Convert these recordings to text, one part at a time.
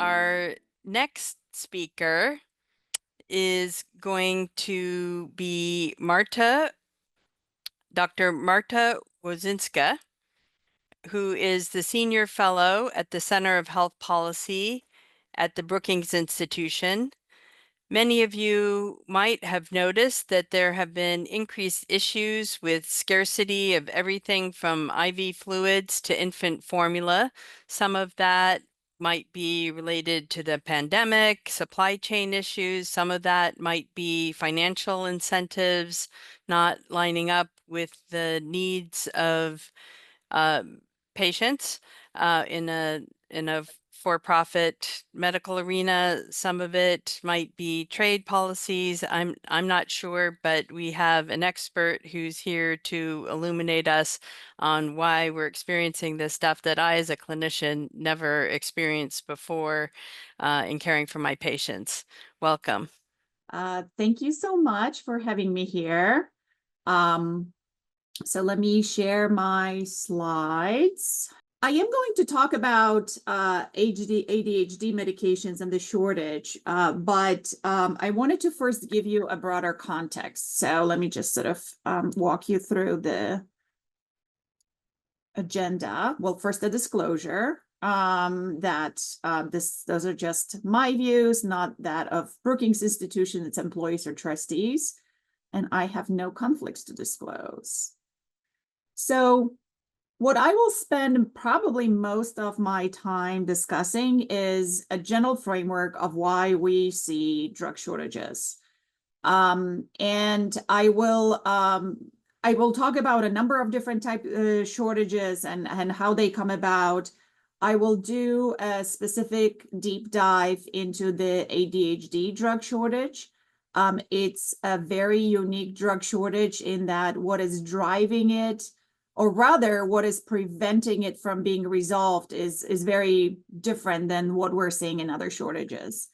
our next speaker is going to be Dr. Marta Wosińska, who is the Senior Fellow at the Center of Health Policy at the Brookings Institution. Many of you might have noticed that there have been increased issues with scarcity of everything from IV fluids to infant formula. Some of that might be related to the pandemic, supply chain issues. Some of that might be financial incentives not lining up with the needs of patients in a for-profit medical arena. Some of it might be trade policies. I'm not sure, but we have an expert who's here to illuminate us on why we're experiencing this stuff that I, as a clinician, never experienced before in caring for my patients. Welcome. Thank you so much for having me here. So let me share my slides. I am going to talk about ADHD medications and the shortage, but I wanted to first give you a broader context. So let me just sort of walk you through the agenda. Well, first, the disclosure that those are just my views, not that of Brookings Institution, its employees or trustees, and I have no conflicts to disclose. So what I will spend probably most of my time discussing is a general framework of why we see drug shortages. And I will talk about a number of different types shortages and how they come about. I will do a specific deep dive into the ADHD drug shortage. It's a very unique drug shortage in that what is driving it, or rather what is preventing it from being resolved, is very different than what we're seeing in other shortages.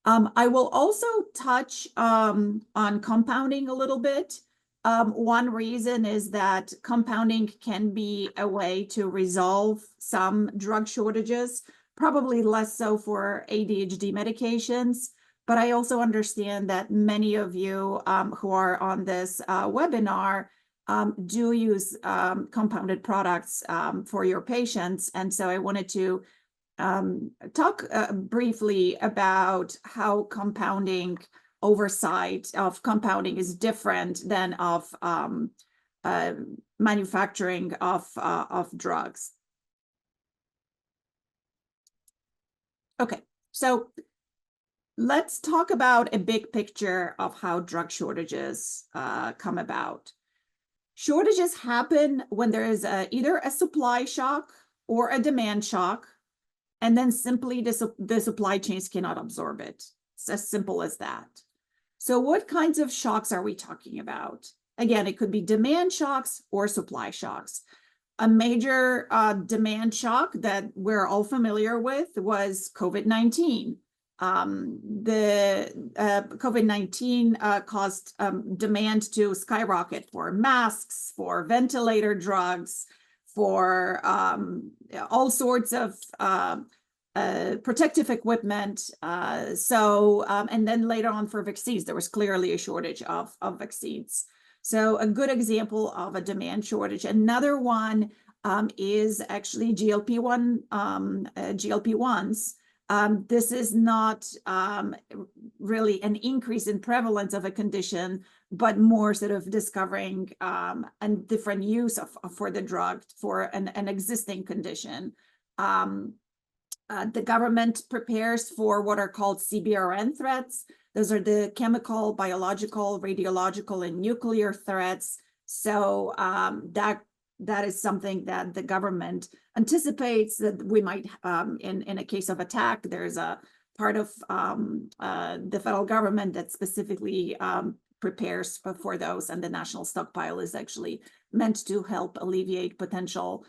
I will also touch on compounding a little bit. One reason is that compounding can be a way to resolve some drug shortages, probably less so for ADHD medications. But I also understand that many of you who are on this webinar do use compounded products for your patients. And so I wanted to talk briefly about how compounding, oversight of compounding, is different than of manufacturing of drugs. Okay, so let's talk about a big picture of how drug shortages come about. Shortages happen when there is either a supply shock or a demand shock, and then simply the supply chains cannot absorb it. It's as simple as that. So what kinds of shocks are we talking about? Again, it could be demand shocks or supply shocks. A major demand shock that we're all familiar with was COVID-19. The COVID-19 caused demand to skyrocket for masks, for ventilator drugs, for all sorts of protective equipment. And then later on for vaccines, there was clearly a shortage of vaccines. So a good example of a demand shortage. Another one is actually GLP-1s. This is not really an increase in prevalence of a condition, but more sort of discovering a different use for the drug for an existing condition. The government prepares for what are called CBRN threats. Those are the chemical, biological, radiological, and nuclear threats. So that is something that the government anticipates that we might, in a case of attack, there's a part of the federal government that specifically prepares for those, and the national stockpile is actually meant to help alleviate potential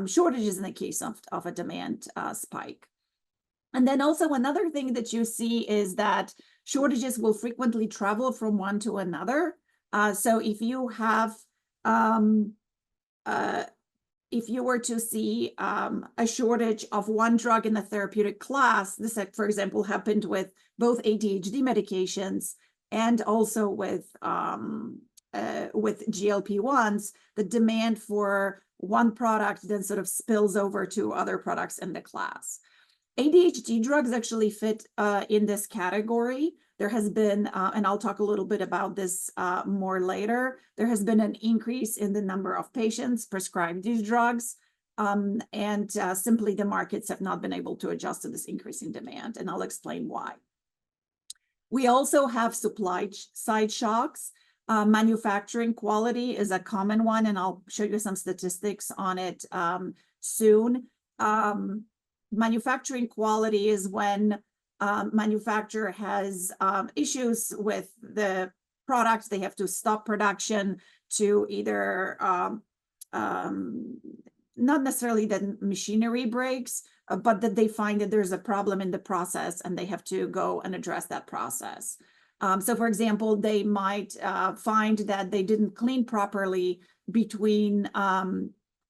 shortages in the case of a demand spike. And then also another thing that you see is that shortages will frequently travel from one to another. So if you have if you were to see a shortage of one drug in the therapeutic class, this, for example, happened with both ADHD medications and also with GLP-1s, the demand for one product then sort of spills over to other products in the class. ADHD drugs actually fit in this category. There has been, and I'll talk a little bit about this more later, there has been an increase in the number of patients prescribed these drugs, and simply the markets have not been able to adjust to this increase in demand, and I'll explain why. We also have supply side shocks. Manufacturing quality is a common one, and I'll show you some statistics on it soon. Manufacturing quality is when manufacturer has issues with the products. They have to stop production to either not necessarily that machinery breaks, but that they find that there's a problem in the process and they have to go and address that process. So for example, they might find that they didn't clean properly between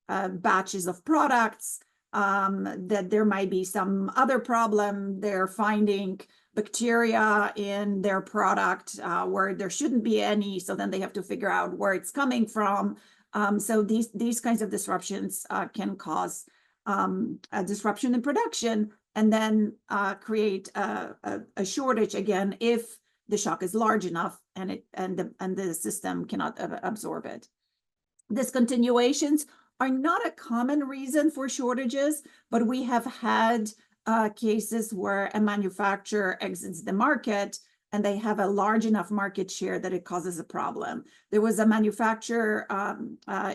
batches of products, that there might be some other problem. They're finding bacteria in their product where there shouldn't be any, so then they have to figure out where it's coming from. So these kinds of disruptions can cause a disruption in production and then create a shortage again if the shock is large enough and the system cannot absorb it. Discontinuations are not a common reason for shortages, but we have had cases where a manufacturer exits the market and they have a large enough market share that it causes a problem. There was a manufacturer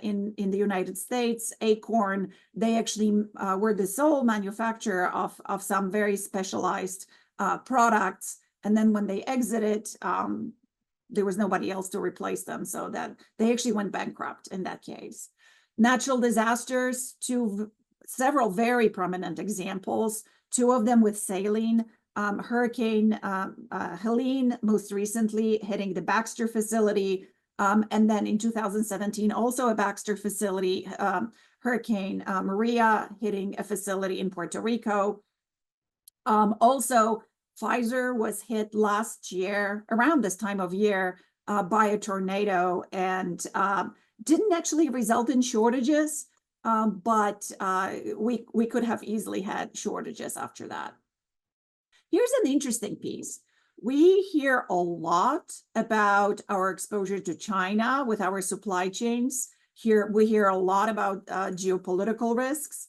in the United States, Acorn. They actually were the sole manufacturer of some very specialized products. And then when they exited, there was nobody else to replace them, so that they actually went bankrupt in that case. Natural disasters, several very prominent examples, two of them with saline. Hurricane Helene, most recently hitting the Baxter facility, and then in 2017, also a Baxter facility, Hurricane Maria hitting a facility in Puerto Rico. Also, Pfizer was hit last year, around this time of year, by a tornado, and didn't actually result in shortages, but we could have easily had shortages after that. Here's an interesting piece. We hear a lot about our exposure to China with our supply chains. Here, we hear a lot about geopolitical risks.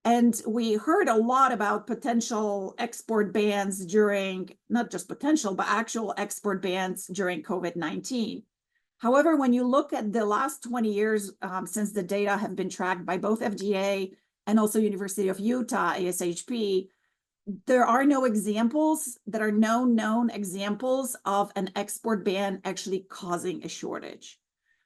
And we heard a lot about potential export bans during, not just potential, but actual export bans during COVID-19. However, when you look at the last 20 years since the data have been tracked by both FDA and also University of Utah, ASHP, there are no examples that are known examples of an export ban actually causing a shortage.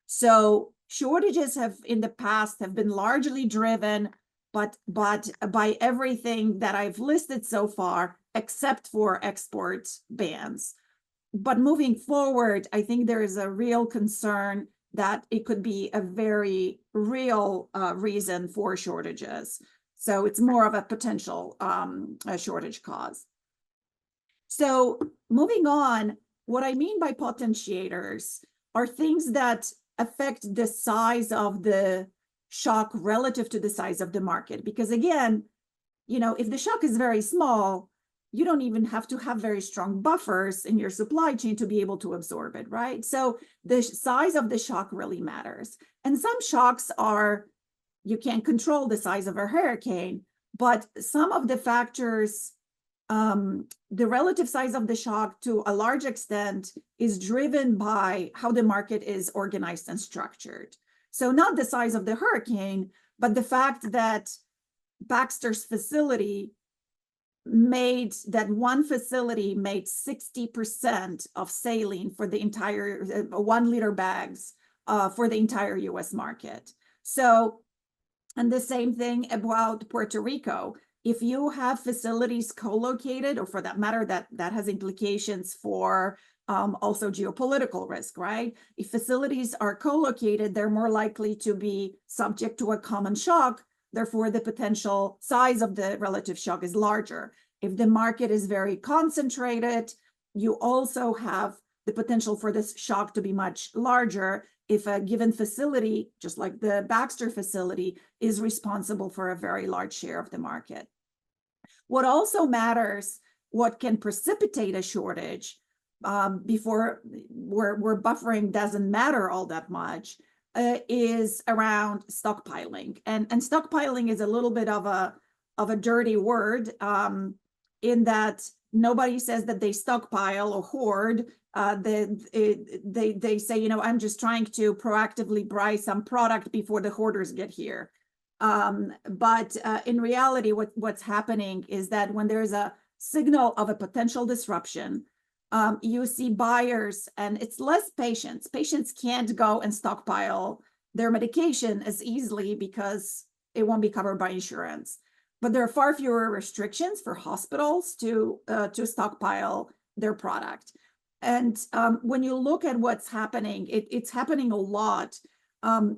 So shortages have in the past have been largely driven but by everything that I've listed so far, except for export bans. But moving forward, I think there is a real concern that it could be a very real reason for shortages. So it's more of a potential a shortage cause. So moving on, what I mean by potentiators are things that affect the size of the shock relative to the size of the market. Because again, you know, if the shock is very small, you don't even have to have very strong buffers in your supply chain to be able to absorb it, right? So the size of the shock really matters. And some shocks are, you can't control the size of a hurricane, but some of the factors, the relative size of the shock to a large extent is driven by how the market is organized and structured. So not the size of the hurricane, but the fact that Baxter's facility made that one facility made 60% of saline for the entire 1 liter bags for the entire US market. So, and the same thing about Puerto Rico. If you have facilities co-located, or for that matter, that has implications for Also geopolitical risk, right? If facilities are co-located, they're more likely to be subject to a common shock. Therefore, the potential size of the relative shock is larger. If the market is very concentrated, you also have the potential for this shock to be much larger if a given facility, just like the Baxter facility, is responsible for a very large share of the market. What also matters, what can precipitate a shortage before where buffering doesn't matter all that much, is around stockpiling. And stockpiling is a little bit of a dirty word, in that nobody says that they stockpile or hoard. They say, I'm just trying to proactively buy some product before the hoarders get here. But in reality, what's happening is that when there's a signal of a potential disruption, you see buyers, and it's less patients. Patients can't go and stockpile their medication as easily because it won't be covered by insurance. But there are far fewer restrictions for hospitals to stockpile their product. And when you look at what's happening, it's happening a lot.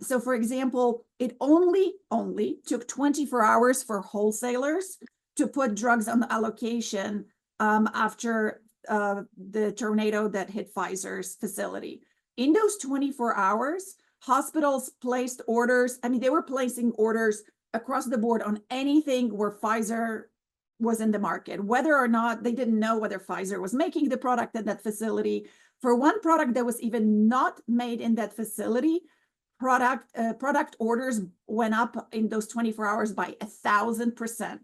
So for example, it only took 24 hours for wholesalers to put drugs on the allocation after the tornado that hit Pfizer's facility. In those 24 hours, hospitals placed orders. I mean, they were placing orders across the board on anything where Pfizer was in the market, whether or not they didn't know whether Pfizer was making the product at that facility. For one product that was even not made in that facility, product orders went up in those 24 hours by 1,000%.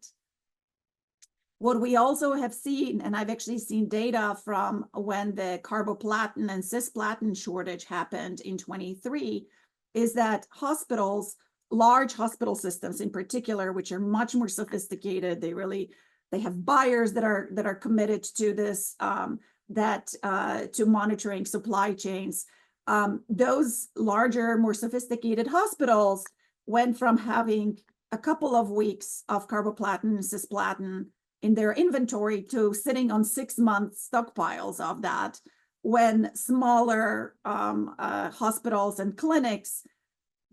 What we also have seen, and I've actually seen data from when the carboplatin and cisplatin shortage happened in 23, is that hospitals, large hospital systems in particular, which are much more sophisticated, they have buyers that are committed to this, to monitoring supply chains. Those larger, more sophisticated hospitals went from having a couple of weeks of carboplatin and cisplatin in their inventory to sitting on 6-month stockpiles of that, when smaller hospitals and clinics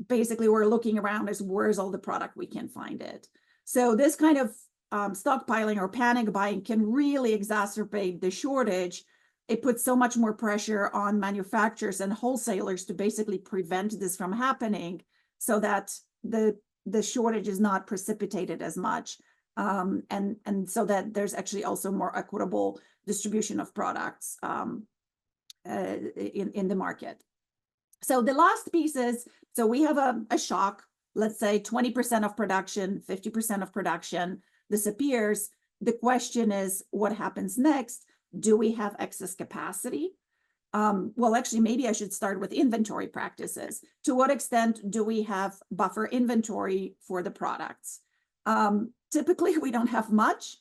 basically were looking around as where's all the product, we can't find it. So this kind of stockpiling or panic buying can really exacerbate the shortage. It puts so much more pressure on manufacturers and wholesalers to basically prevent this from happening, so that the shortage is not precipitated as much, and so that there's actually also more equitable distribution of products in the market. So the last piece is, so we have a shock, let's say 20% of production, 50% of production disappears. The question is, what happens next? Do we have excess capacity? Well, actually, maybe I should start with inventory practices. To what extent do we have buffer inventory for the products? Typically, we don't have much.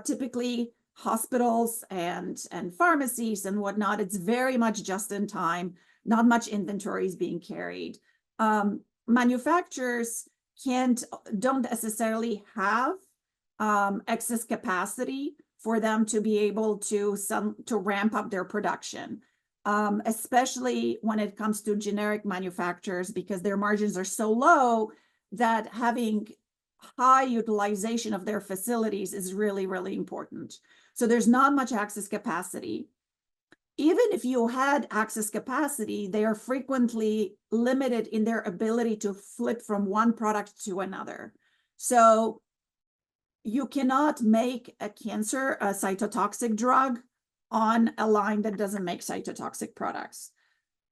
Typically, hospitals and pharmacies and whatnot, it's very much just in time. Not much inventory is being carried. Manufacturers don't necessarily have excess capacity for them to be able to ramp up their production, especially when it comes to generic manufacturers, because their margins are so low that having high utilization of their facilities is really, really important. So there's not much access capacity. Even if you had access capacity, they are frequently limited in their ability to flip from one product to another. So you cannot make a cytotoxic drug on a line that doesn't make cytotoxic products.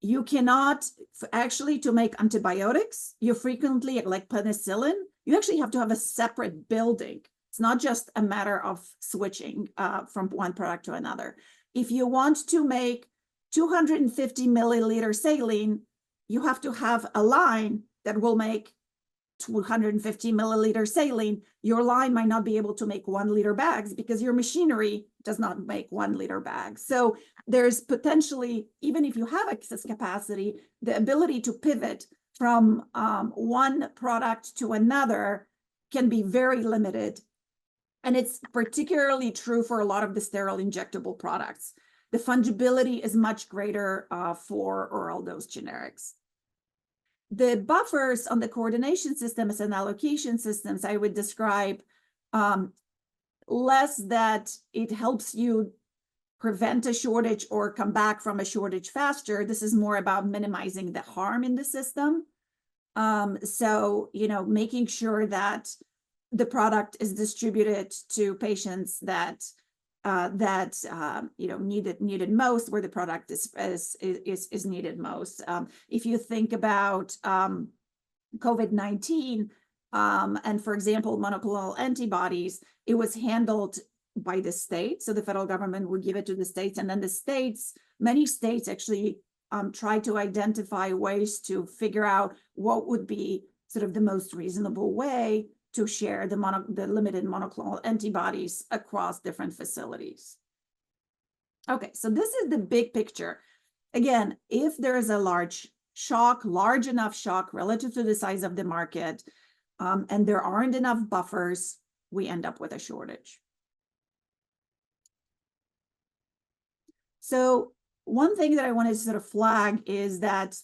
You cannot actually, to make antibiotics, you frequently, like penicillin, you actually have to have a separate building. It's not just a matter of switching from one product to another. If you want to make 250 milliliter saline, you have to have a line that will make 250 milliliter saline. Your line might not be able to make 1 liter bags because your machinery does not make 1 liter bags. So there's potentially, even if you have excess capacity, the ability to pivot from one product to another can be very limited. And it's particularly true for a lot of the sterile injectable products. the fungibility is much greater for oral dose generics. The buffers on the coordination systems and allocation systems, I would describe less that it helps you prevent a shortage or come back from a shortage faster. This is more about minimizing the harm in the system. So, making sure that the product is distributed to patients that needed most, where the product is needed most. If you think about COVID-19, and for example, monoclonal antibodies, it was handled by the state. So the federal government would give it to the states, and then many states actually try to identify ways to figure out what would be sort of the most reasonable way to share the limited monoclonal antibodies across different facilities. Okay, so this is the big picture. Again, if there is a large enough shock relative to the size of the market, and there aren't enough buffers, we end up with a shortage. So one thing that I wanted to sort of flag is that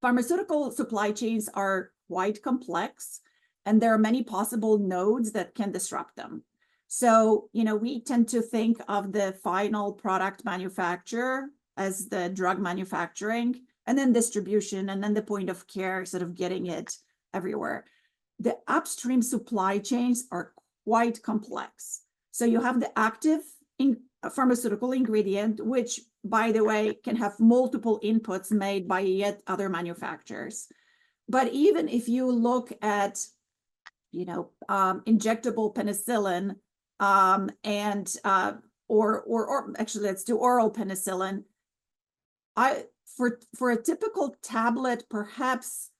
pharmaceutical supply chains are quite complex, and there are many possible nodes that can disrupt them. So, we tend to think of the final product manufacturer as the drug manufacturing, and then distribution, and then the point of care, sort of getting it everywhere. The upstream supply chains are quite complex. So you have the active pharmaceutical ingredient, which, by the way, can have multiple inputs made by yet other manufacturers. But even if you look at, injectable penicillin, or actually, let's do oral penicillin. For a typical tablet, perhaps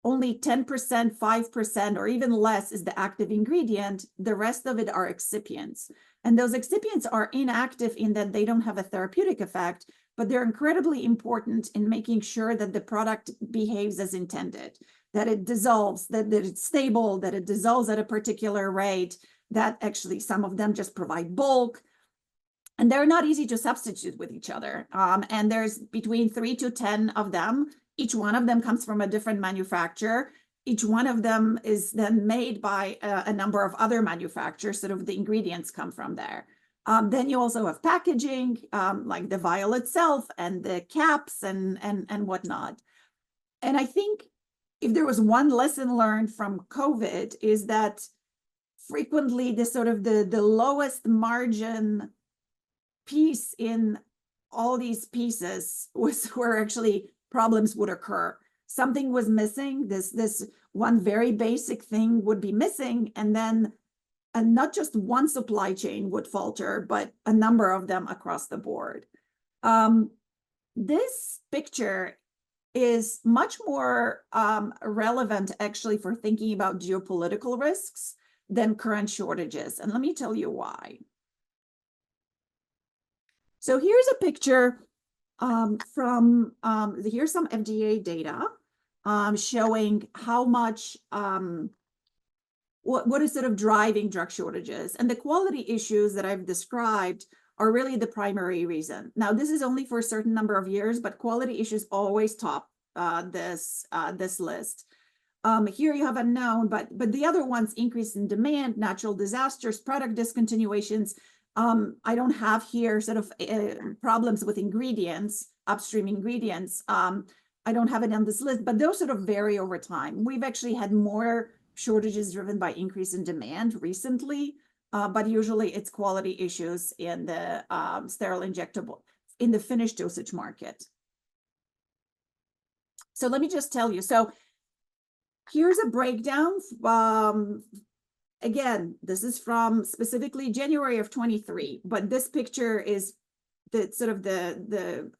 only 10%, 5%, or even less is the active ingredient. The rest of it are excipients. And those excipients are inactive in that they don't have a therapeutic effect, but they're incredibly important in making sure that the product behaves as intended, that it dissolves, that it's stable, that it dissolves at a particular rate, that actually some of them just provide bulk. And they're not easy to substitute with each other. And there's between 3 to 10 of them. Each one of them comes from a different manufacturer. Each one of them is then made by a number of other manufacturers, sort of the ingredients come from there. Then you also have packaging, like the vial itself and the caps and whatnot. And I think if there was one lesson learned from COVID is that frequently the lowest margin piece in all these pieces was where actually problems would occur. Something was missing. This one very basic thing would be missing, and then not just one supply chain would falter, but a number of them across the board. This picture is much more relevant actually for thinking about geopolitical risks than current shortages. And let me tell you why. So here's a picture here's some FDA data showing how much, what is sort of driving drug shortages. And the quality issues that I've described are really the primary reason. Now, this is only for a certain number of years, but quality issues always top this list. Here you have unknown, but the other ones, increase in demand, natural disasters, product discontinuations. I don't have here sort of problems with ingredients, upstream ingredients. I don't have it on this list, but those sort of vary over time. We've actually had more shortages driven by increase in demand recently, but usually it's quality issues in the sterile injectable, in the finished dosage market. So let me just tell you. So here's a breakdown. Again, this is from specifically January of 23, but this picture is the sort of the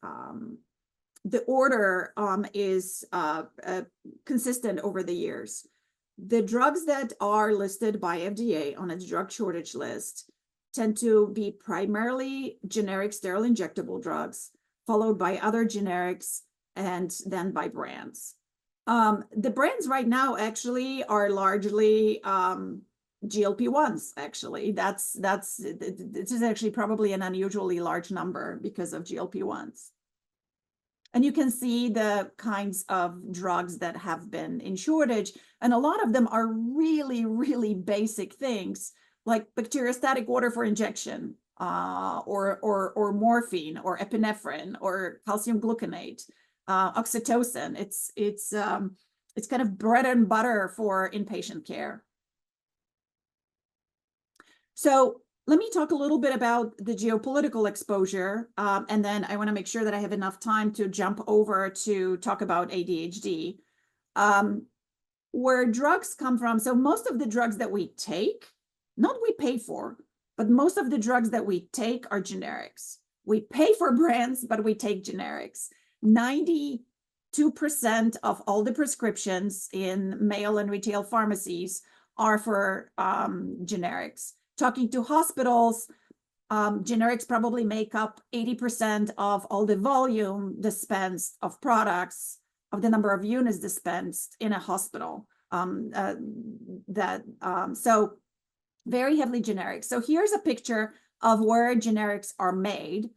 order is consistent over the years. The drugs that are listed by FDA on its drug shortage list tend to be primarily generic sterile injectable drugs, followed by other generics, and then by brands. The brands right now actually are largely GLP-1s, actually. This is actually probably an unusually large number because of GLP-1s. And you can see the kinds of drugs that have been in shortage. And a lot of them are really, really basic things like bacteriostatic water for injection, or morphine, or epinephrine, or calcium gluconate, oxytocin. It's kind of bread and butter for inpatient care. So let me talk a little bit about the geopolitical exposure, and then I want to make sure that I have enough time to jump over to talk about ADHD. Where drugs come from, so most of the drugs that we take, not we pay for, but most of the drugs that we take are generics. We pay for brands, but we take generics. 92% of all the prescriptions in mail and retail pharmacies are for generics. Talking to hospitals, generics probably make up 80% of all the volume dispensed of products, of the number of units dispensed in a hospital. So very heavily generic. So here's a picture of where generics are made.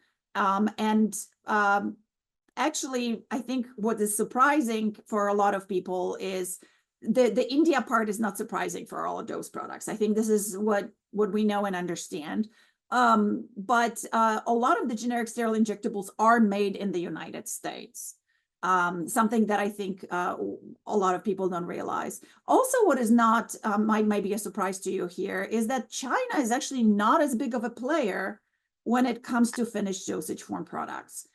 Actually, I think what is surprising for a lot of people is the India part is not surprising for all of those products. I think this is what we know and understand. But a lot of the generic sterile injectables are made in the United States. Something that I think a lot of people don't realize. Also, what is not, might be a surprise to you here, is that China is actually not as big of a player when it comes to finished dosage form products.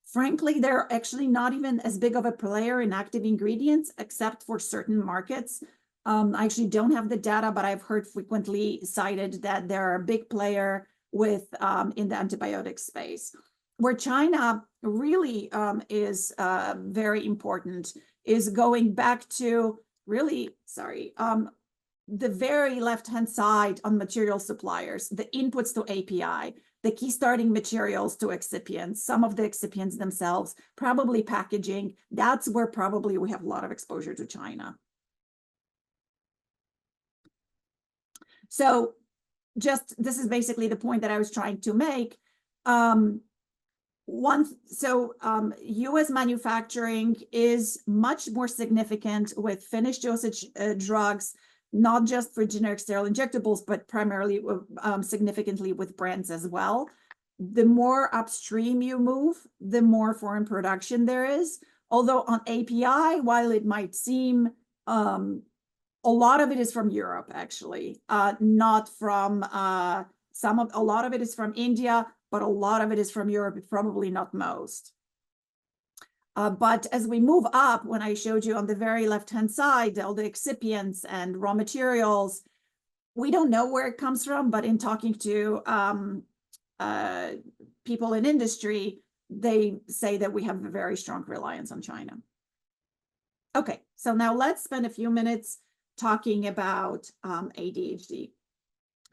Frankly, they're actually not even as big of a player in active ingredients, except for certain markets. I actually don't have the data, but I've heard frequently cited that they're a big player with in the antibiotic space. Where China really is very important is going back to really, the very left-hand side on material suppliers, the inputs to API, the key starting materials to excipients, some of the excipients themselves, probably packaging. That's where probably we have a lot of exposure to China. So this is basically the point that I was trying to make. U.S. manufacturing is much more significant with finished dosage drugs, not just for generic sterile injectables, but primarily significantly with brands as well. The more upstream you move, the more foreign production there is. Although on API, while it might seem a lot of it is from Europe, actually, not from a lot of it is from India, but a lot of it is from Europe, probably not most. But as we move up, when I showed you on the very left-hand side, all the excipients and raw materials, we don't know where it comes from, but in talking to people in industry, they say that we have a very strong reliance on China. Okay, so now let's spend a few minutes talking about ADHD.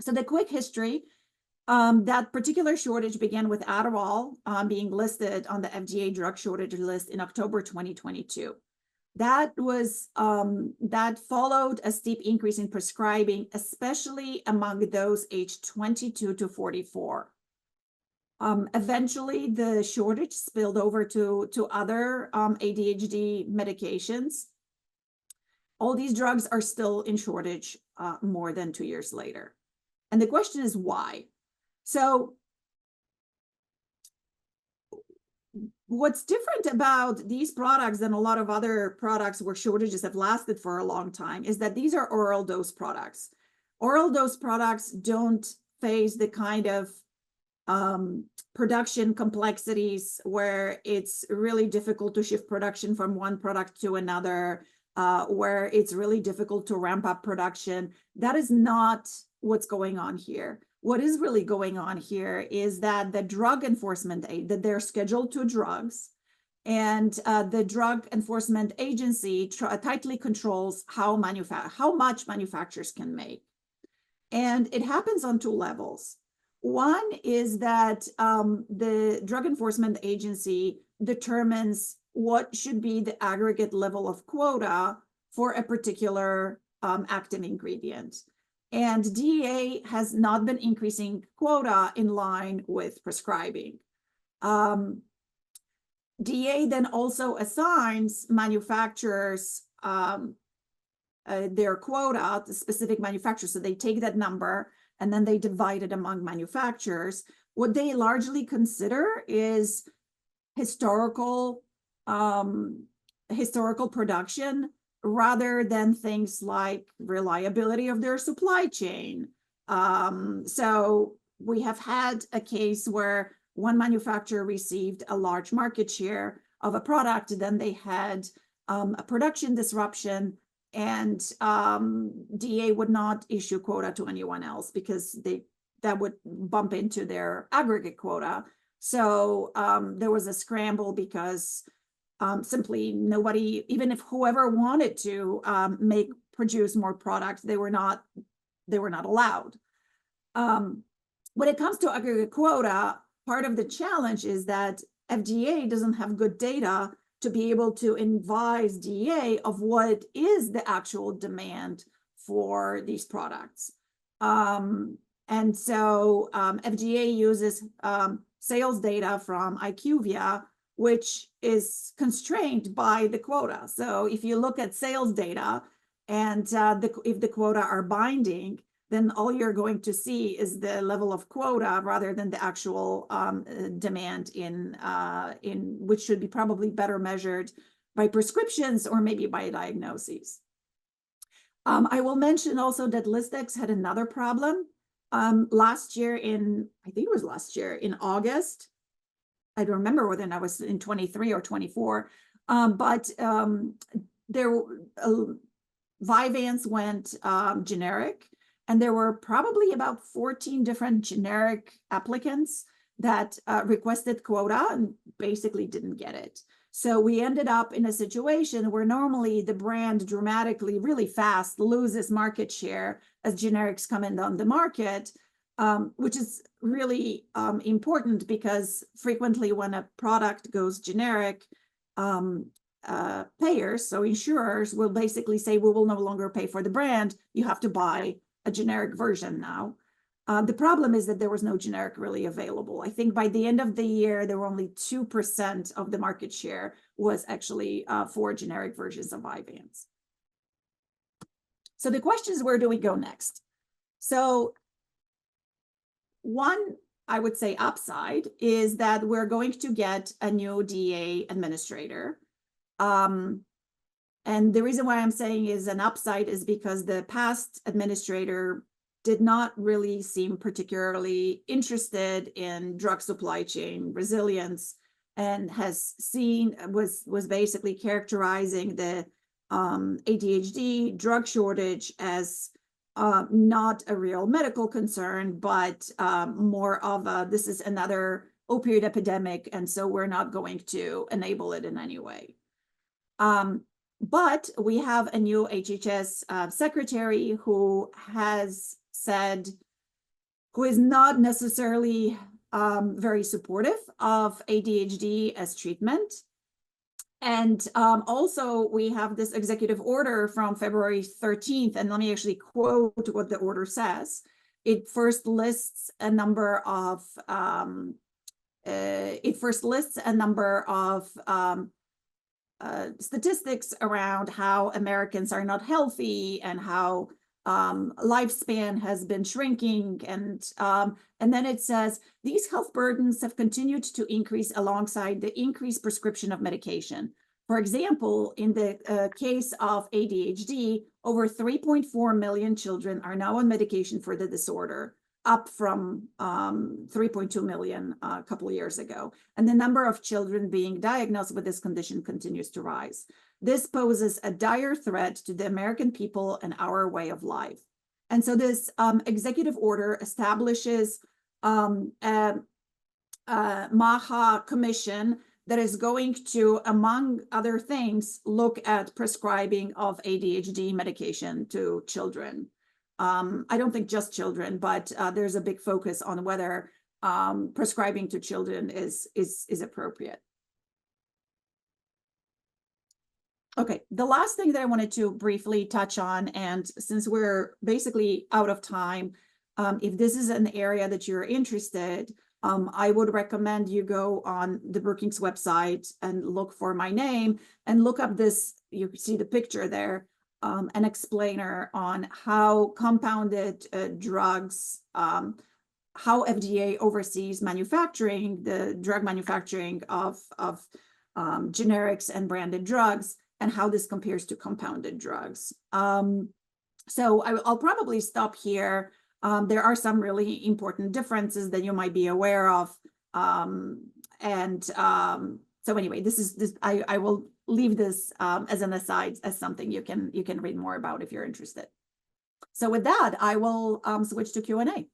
So the quick history, that particular shortage began with Adderall being listed on the FDA drug shortage list in October 2022. That followed a steep increase in prescribing, especially among those aged 22 to 44. Eventually, the shortage spilled over to other ADHD medications. All these drugs are still in shortage more than 2 years later. And the question is why? So what's different about these products than a lot of other products where shortages have lasted for a long time is that these are oral dose products. Oral dose products don't face the kind of production complexities where it's really difficult to shift production from one product to another, where it's really difficult to ramp up production. That is not what's going on here. What is really going on here is that the drug enforcement, that they're Schedule II drugs, and the Drug Enforcement Agency tightly controls how much manufacturers can make. And it happens on two levels. One is that the Drug Enforcement Agency determines what should be the aggregate level of quota for a particular active ingredient. And DEA has not been increasing quota in line with prescribing. DEA then also assigns manufacturers their quota, the specific manufacturers. So they take that number and then they divide it among manufacturers. What they largely consider is historical production rather than things like reliability of their supply chain. So we have had a case where one manufacturer received a large market share of a product, then they had a production disruption, and DEA would not issue quota to anyone else because that would bump into their aggregate quota. So there was a scramble because simply nobody, even if whoever wanted to produce more products, they were not allowed. When it comes to aggregate quota, part of the challenge is that FDA doesn't have good data to be able to advise DEA of what is the actual demand for these products. And so FDA uses sales data from IQVIA, which is constrained by the quota. So if you look at sales data and if the quota are binding, then all you're going to see is the level of quota rather than the actual demand in which should be probably better measured by prescriptions or maybe by diagnoses. I will mention also that Listex had another problem last year I think it was last year in August. I don't remember whether that was in 23 or 24, but Vyvanse went generic. And there were probably about 14 different generic applicants that requested quota and basically didn't get it. So we ended up in a situation where normally the brand dramatically, really fast loses market share as generics come in on the market, which is really important because frequently when a product goes generic, payers, so insurers, will basically say, we will no longer pay for the brand. You have to buy a generic version now. The problem is that there was no generic really available. I think by the end of the year, there were only 2% of the market share was actually for generic versions of Vyvanse. So the question is, where do we go next? So one, I would say, upside is that we're going to get a new DEA administrator. And the reason why I'm saying is an upside is because the past administrator did not really seem particularly interested in drug supply chain resilience and was basically characterizing the ADHD drug shortage as not a real medical concern, but more of this is another opioid epidemic, and so we're not going to enable it in any way. But we have a new HHS secretary who is not necessarily very supportive of ADHD as treatment. And also we have this executive order from February 13th, and let me actually quote what the order says. It first lists a number of statistics around how Americans are not healthy and how lifespan has been shrinking, and then it says these health burdens have continued to increase alongside the increased prescription of medication. For example, in the case of ADHD, over 3.4 million children are now on medication for the disorder, up from 3.2 million a couple of years ago. And the number of children being diagnosed with this condition continues to rise. This poses a dire threat to the American people and our way of life. And so this executive order establishes a MAHA commission that is going to, among other things, look at prescribing of ADHD medication to children. I don't think just children, but there's a big focus on whether prescribing to children is appropriate. Okay, the last thing that I wanted to briefly touch on, and since we're basically out of time, if this is an area that you're interested, I would recommend you go on the Brookings website and look for my name and look up this, you see the picture there, an explainer on how compounded drugs, how FDA oversees manufacturing, the drug manufacturing of generics and branded drugs, and how this compares to compounded drugs. So I'll probably stop here. There are some really important differences that you might be aware of. So anyway, I will leave this as an aside, as something you can read more about if you're interested. So with that, I will switch to Q&A.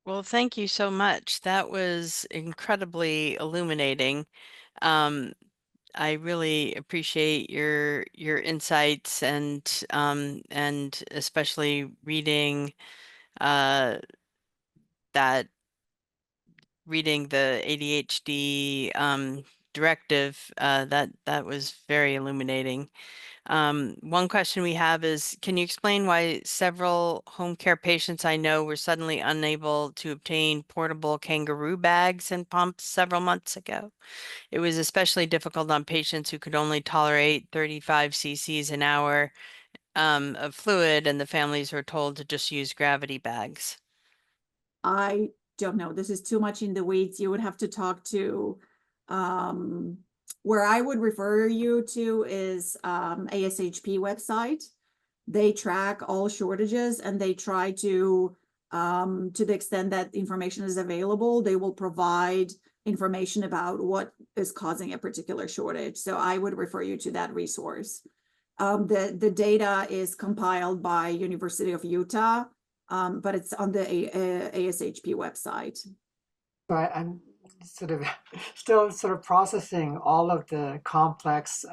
Well, thank you so much. That was incredibly illuminating. Um, I really appreciate your insights and especially reading uh that reading the ADHD directive. That was very illuminating. One question we have is, can you explain why several home care patients I know were suddenly unable to obtain portable kangaroo bags and pumps several months ago? It was especially difficult on patients who could only tolerate 35 cc's an hour of fluid, and the families were told to just use gravity bags. I don't know. This is too much in the weeds. You would have to talk to, where I would refer you to is ASHP website. They track all shortages and they try to the extent that information is available, they will provide information about what is causing a particular shortage. So I would refer you to that resource. The data is compiled by University of Utah, but it's on the ASHP website. But I'm sort of still sort of processing all of the complex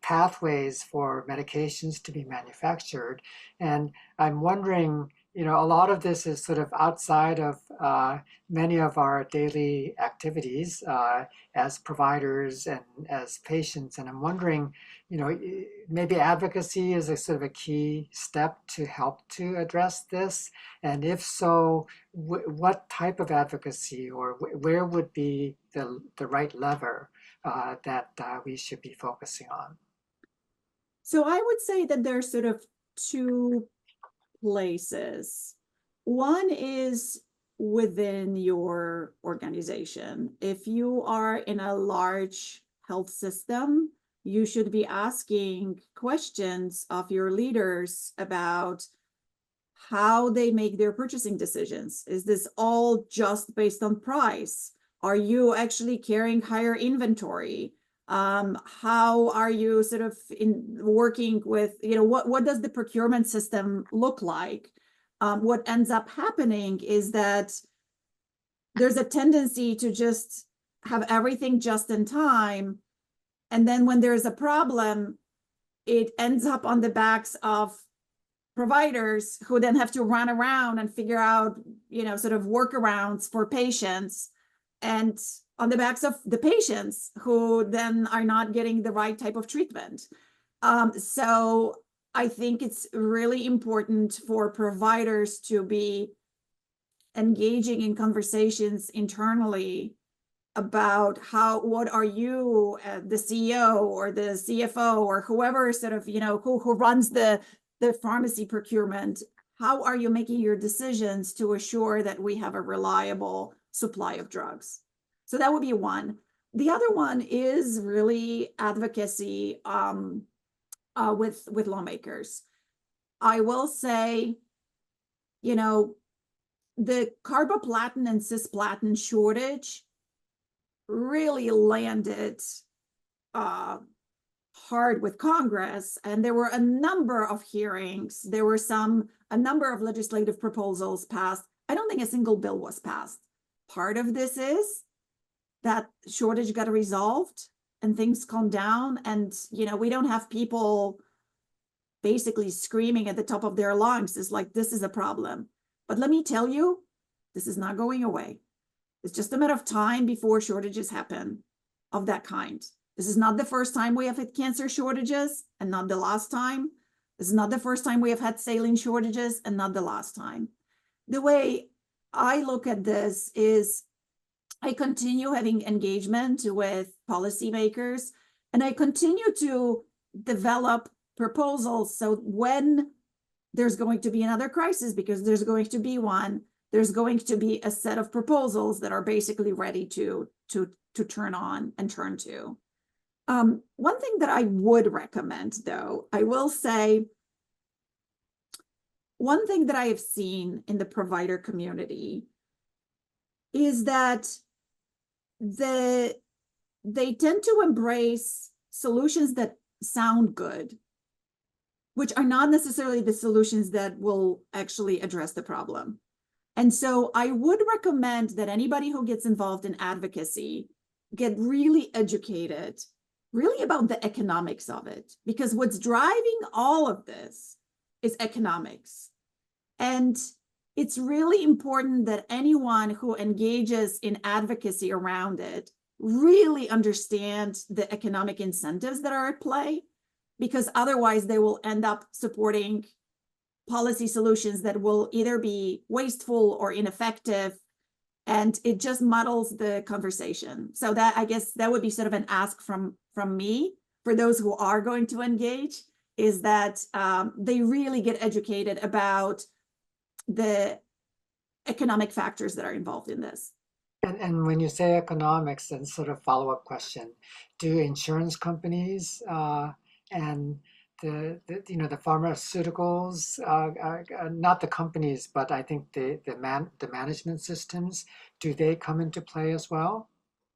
pathways for medications to be manufactured. And I'm wondering, you know, a lot of this is sort of outside of many of our daily activities as providers and as patients. And I'm wondering, you know, maybe advocacy is a sort of a key step to help to address this. And if so, what type of advocacy, or where would be the right lever that we should be focusing on? So I would say that there's sort of two places. One is within your organization. If you are in a large health system, you should be asking questions of your leaders about how they make their purchasing decisions. Is this all just based on price? Are you actually carrying higher inventory? How are you sort of working with, you know, what does the procurement system look like? What ends up happening is that there's a tendency to just have everything just in time. And then when there's a problem, it ends up on the backs of providers who then have to run around and figure out, you know, sort of workarounds for patients, and on the backs of the patients who then are not getting the right type of treatment. So I think it's really important for providers to be engaging in conversations internally about what are you, the CEO or the CFO or whoever sort of, you know, who runs the pharmacy procurement, how are you making your decisions to assure that we have a reliable supply of drugs? So that would be one. The other one is really advocacy with lawmakers. I will say, you know, the carboplatin and cisplatin shortage really landed hard with Congress, and there were a number of hearings. There were a number of legislative proposals passed. I don't think a single bill was passed. Part of this is that shortage got resolved and things calmed down, and you know, we don't have people basically screaming at the top of their lungs. It's like, this is a problem. But let me tell you, this is not going away. It's just a matter of time before shortages happen of that kind. This is not the first time we have had cancer shortages and not the last time. This is not the first time we have had saline shortages and not the last time. The way I look at this is I continue having engagement with policymakers, and I continue to develop proposals. So when there's going to be another crisis, because there's going to be one, there's going to be a set of proposals that are basically ready to turn on and turn to. One thing that I would recommend, though, I will say, one thing that I have seen in the provider community is that they tend to embrace solutions that sound good, which are not necessarily the solutions that will actually address the problem. And so I would recommend that anybody who gets involved in advocacy get really educated, really about the economics of it, because what's driving all of this is economics. And it's really important that anyone who engages in advocacy around it really understand the economic incentives that are at play, because otherwise they will end up supporting policy solutions that will either be wasteful or ineffective, and it just muddles the conversation. So that, I guess that would be sort of an ask from me for those who are going to engage, is that they really get educated about the economic factors that are involved in this. And when you say economics, and sort of follow-up question, do insurance companies and the pharmaceuticals, not the companies, but I think the management systems, do they come into play as well?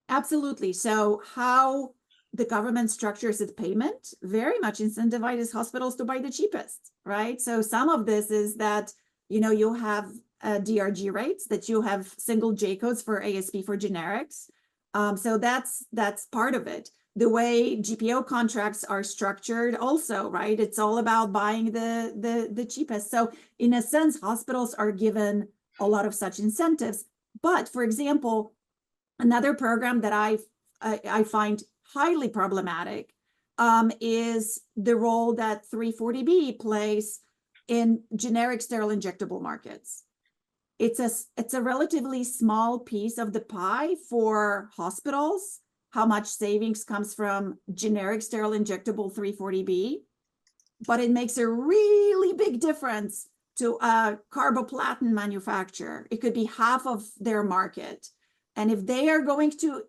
Absolutely. So how the government structures its payment very much incentivizes hospitals to buy the cheapest, right? So some of this is that, you have DRG rates, that you have single J codes for ASP for generics. So that's part of it. The way GPO contracts are structured also, right? It's all about buying the cheapest. So in a sense, hospitals are given a lot of such incentives. But for example, another program that I find highly problematic is the role that 340B plays in generic sterile injectable markets. It's a relatively small piece of the pie for hospitals, how much savings comes from generic sterile injectable 340B, but it makes a really big difference to a carboplatin manufacturer. It could be half of their market. And if they are going to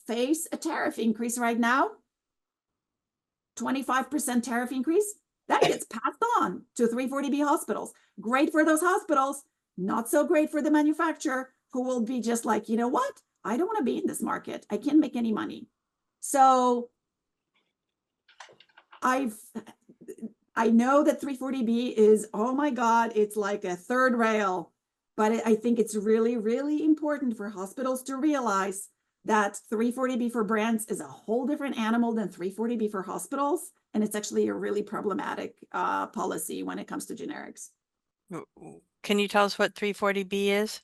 face a tariff increase right now, 25% tariff increase, that gets passed on to 340B hospitals. Great for those hospitals, not so great for the manufacturer, who will be just like, you know what? I don't want to be in this market. I can't make any money. So I know that 340B is, oh my God, it's like a third rail. But I think it's really, really important for hospitals to realize that 340B for brands is a whole different animal than 340B for hospitals. And it's actually a really problematic policy when it comes to generics. Can you tell us what 340B is?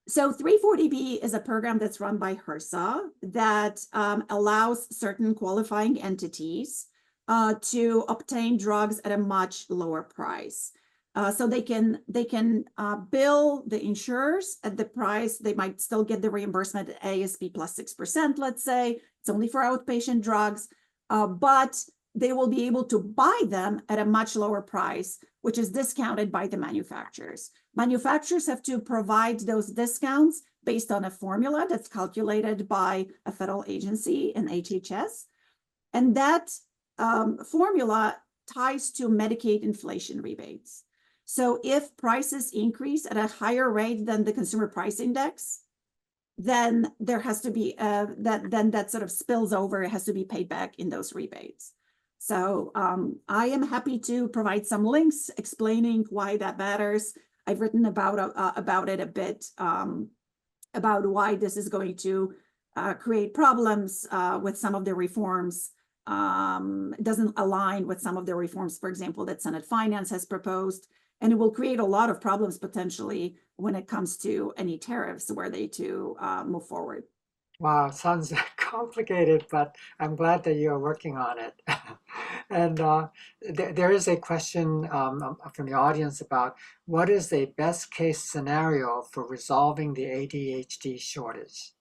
So 340B is a program that's run by HRSA that allows certain qualifying entities to obtain drugs at a much lower price. So they can bill the insurers at the price. They might still get the reimbursement at ASP plus 6%, let's say. It's only for outpatient drugs, but they will be able to buy them at a much lower price, which is discounted by the manufacturers. Manufacturers have to provide those discounts based on a formula that's calculated by a federal agency in HHS. And that formula ties to Medicaid inflation rebates. So if prices increase at a higher rate than the consumer price index, then there has to be that sort of spills over. It has to be paid back in those rebates. So I am happy to provide some links explaining why that matters. I've written about it a bit, about why this is going to create problems with some of the reforms. It doesn't align with some of the reforms, for example, that Senate Finance has proposed. And it will create a lot of problems potentially when it comes to any tariffs were they to move forward. Wow, sounds complicated, but I'm glad that you're working on it. And there is a question from the audience about what is the best case scenario for resolving the ADHD shortage?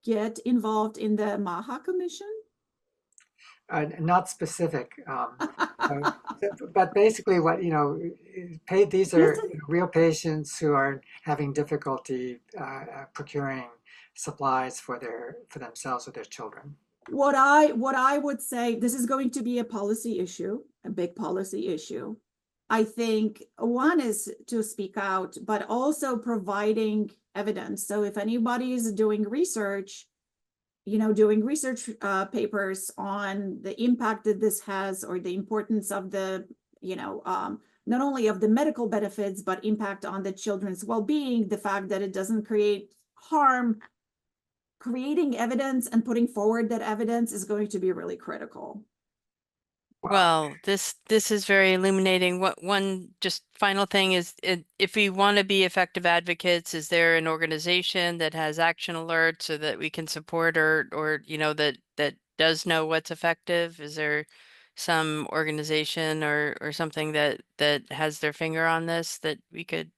Get involved in the MAHA Commission. Not specific, but basically what, these are real patients who are having difficulty procuring supplies for themselves or their children. What I would say, this is going to be a policy issue, a big policy issue. I think one is to speak out, but also providing evidence. So if anybody is doing research, doing research papers on the impact that this has, or the importance of the, not only of the medical benefits, but impact on the children's well-being, the fact that it doesn't create harm, creating evidence and putting forward that evidence is going to be really critical. Well, this is very illuminating. What one just final thing is, if we want to be effective advocates, is there an organization that has action alerts so that we can support, or that does know what's effective? Is there some organization or something that has their finger on this that we could?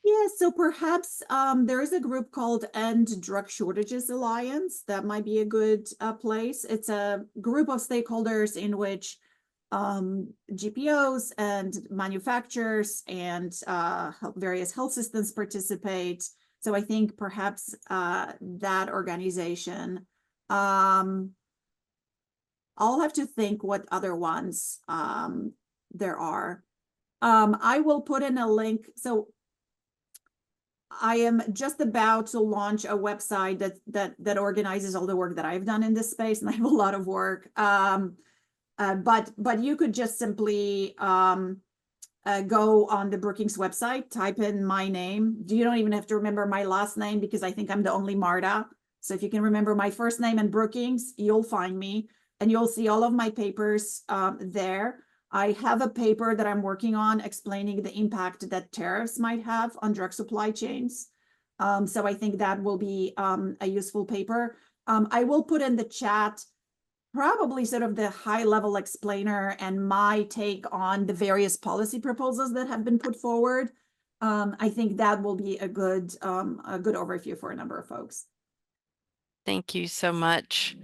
Yeah, so perhaps there is a group called End Drug Shortages Alliance. That might be a good place. It's a group of stakeholders in which GPOs and manufacturers and various health systems participate. So I think perhaps that organization. I'll have to think what other ones there are. I will put in a link. So I am just about to launch a website that organizes all the work that I've done in this space, and I have a lot of work. But you could just simply go on the Brookings website, type in my name. You don't even have to remember my last name, because I think I'm the only Marta. So if you can remember my first name and Brookings, you'll find me, and you'll see all of my papers there. I have a paper that I'm working on explaining the impact that tariffs might have on drug supply chains. So I think that will be a useful paper. I will put in the chat probably sort of the high level explainer and my take on the various policy proposals that have been put forward. I think that will be a good overview for a number of folks. Thank you so much.